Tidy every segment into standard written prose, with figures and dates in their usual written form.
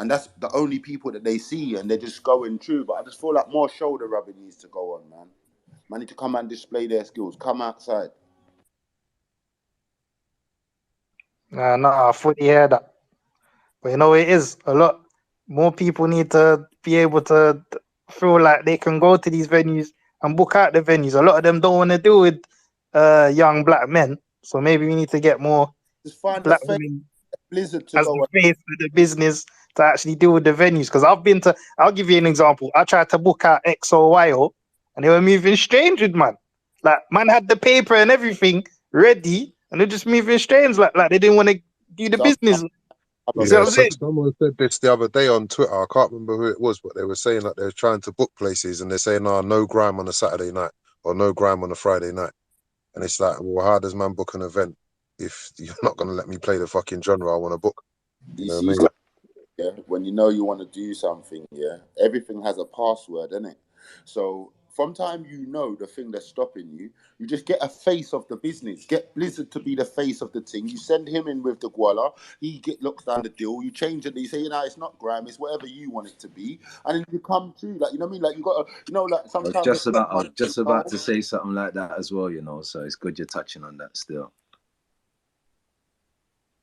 And that's the only people that they see, and they're just going through. But I just feel like more shoulder rubbing needs to go on, man. Man need to come and display their skills. Come outside. Nah, I fully hear that. But you know, it is a lot. More people need to be able to feel like they can go to these venues and book out the venues. A lot of them don't want to deal with young black men. So maybe we need to get more Just find a black fake women blizzard to as go the on. face of the business to actually deal with the venues. Because I'll give you an example. I tried to book out XOYO and they were moving strange with man. Like, man had the paper and everything ready and they're just moving strange. Like they didn't want to do the Some business. You see what Yeah, I'm saying? someone said this the other day on Twitter. I can't remember who it was, but they were saying that they're trying to book places and they're saying, no grime on a Saturday night or no grime on a Friday night. And it's like, well, how does man book an event if you're not going to let me play the fucking genre I want to book? You know see, what I mean? yeah, when you know you want to do something, yeah, everything has a password, innit? So from time you know the thing that's stopping you, you just get a face of the business. Get Blizzard to be the face of the thing. You send him in with the guala. Looks down the deal. You change it. You say, it's not grime. It's whatever you want it to be, and then you come through. Like, you know what I mean? Like, you got to, like sometimes. I was just about to say something like that as well. So it's good you're touching on that still.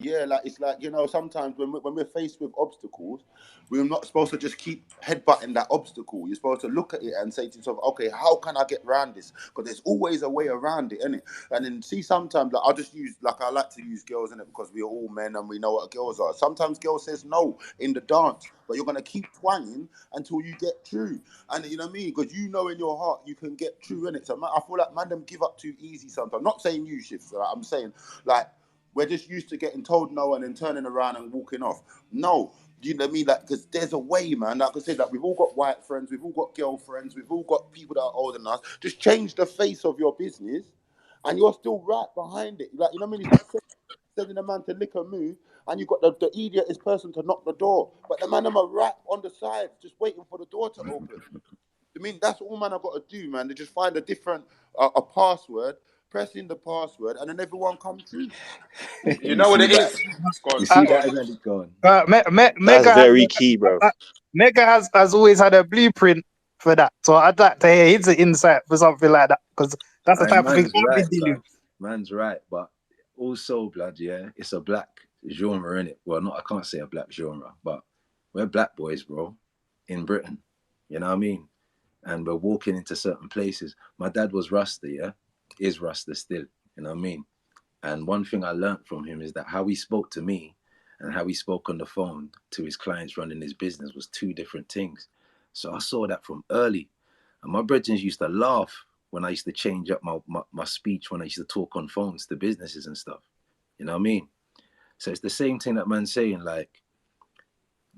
Yeah, like it's like, sometimes when we're faced with obstacles, we're not supposed to just keep headbutting that obstacle. You're supposed to look at it and say to yourself, okay, how can I get around this? Because there's always a way around it, innit? And then see, sometimes, like, I like to use girls in it because we're all men and we know what girls are. Sometimes girls says no in the dance, but you're going to keep twanging until you get through. And you know what I mean? Because in your heart you can get through, innit? So I feel like man them give up too easy sometimes. Not saying you, Shivz, right? I'm saying, like, we're just used to getting told no and then turning around and walking off. No, you know what I mean? Like, because there's a way, man. Like I said, like, we've all got white friends, we've all got girlfriends, we've all got people that are older than us. Just change the face of your business, and you're still right behind it. Like, you know what I mean? It's like sending a man to lick a move, and you got the idiotest person to knock the door, but the man them are right on the side, just waiting for the door to open. I mean, that's all man I've got to do, man. They just find a different a password, press in the password, and then everyone comes through. You know what it is? You see that event going? Mega very key, bro. Mega has always had a blueprint for that. So I'd like to hear his insight for something like that, because that's the type of thing I've been dealing with. Man's right, but also, blood, yeah, it's a black genre, innit? Well, I can't say a black genre, but we're black boys, bro, in Britain. You know what I mean? And we're walking into certain places. My dad was Rasta, yeah? Is Rasta still, you know what I mean? And one thing I learned from him is that how he spoke to me and how he spoke on the phone to his clients running his business was two different things. So I saw that from early. And my brethren used to laugh when I used to change up my speech when I used to talk on phones to businesses and stuff. You know what I mean? So it's the same thing that man's saying, like,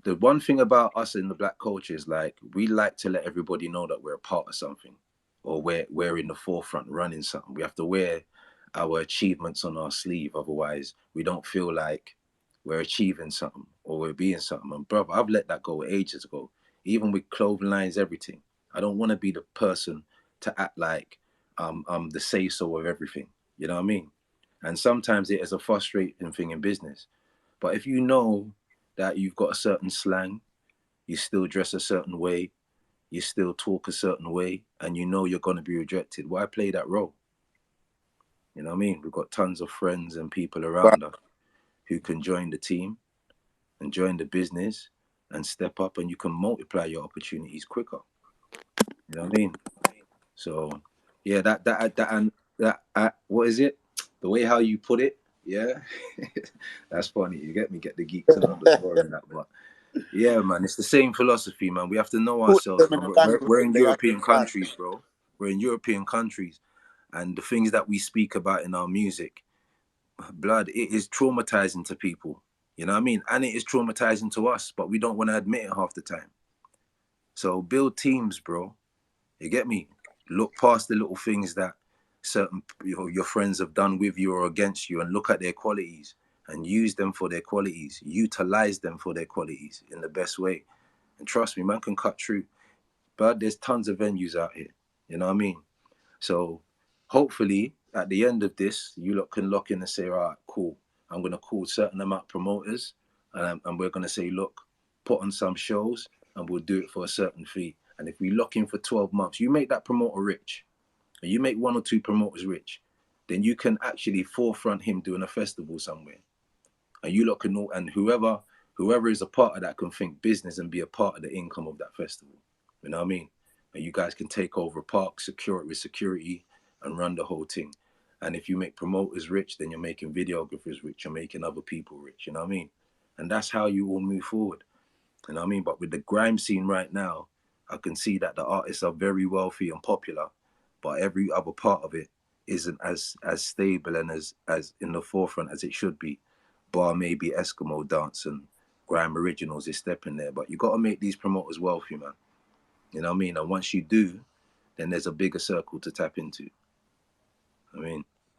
the one thing about us in the black culture is, like, we like to let everybody know that we're a part of something, or we're in the forefront running something. We have to wear our achievements on our sleeve. Otherwise, we don't feel like we're achieving something or we're being something. And brother, I've let that go ages ago. Even with clothing lines, everything. I don't want to be the person to act like I'm the say-so of everything. You know what I mean? And sometimes it is a frustrating thing in business. But if you know that you've got a certain slang, you still dress a certain way, you still talk a certain way, and you know you're going to be rejected, why play that role? You know what I mean? We've got tons of friends and people around us who can join the team and join the business and step up, and you can multiply your opportunities quicker. You know what I mean? So, yeah, that what is it? The way how you put it, yeah, that's funny. You get me? Get the geeks and not the score in that, but yeah, man, it's the same philosophy, man. We have to know ourselves. We're in European countries, bro. We're in European countries, and the things that we speak about in our music, blood, it is traumatizing to people. You know what I mean? And it is traumatizing to us, but we don't want to admit it half the time. So build teams, bro. You get me? Look past the little things that certain your friends have done with you or against you, and look at their qualities and use them for their qualities. Utilize them for their qualities in the best way. And trust me, man can cut through. But there's tons of venues out here. You know what I mean? So hopefully at the end of this, you lot can lock in and say, all right, cool. I'm going to call certain amount of promoters and we're going to say, look, put on some shows and we'll do it for a certain fee. And if we lock in for 12 months, you make that promoter rich, and you make 1 or 2 promoters rich, then you can actually forefront him doing a festival somewhere. And you lot can know, and whoever is a part of that can think business and be a part of the income of that festival. You know what I mean? And you guys can take over a park, secure it with security, and run the whole thing. And if you make promoters rich, then you're making videographers rich, you're making other people rich, you know what I mean? And that's how you all move forward. You know what I mean? But with the grime scene right now, I can see that the artists are very wealthy and popular, but every other part of it isn't as stable and as in the forefront as it should be. Bar maybe Eskimo Dance and grime originals is stepping there. But you got to make these promoters wealthy, man. You know what I mean? And once you do, then there's a bigger circle to tap into. I mean,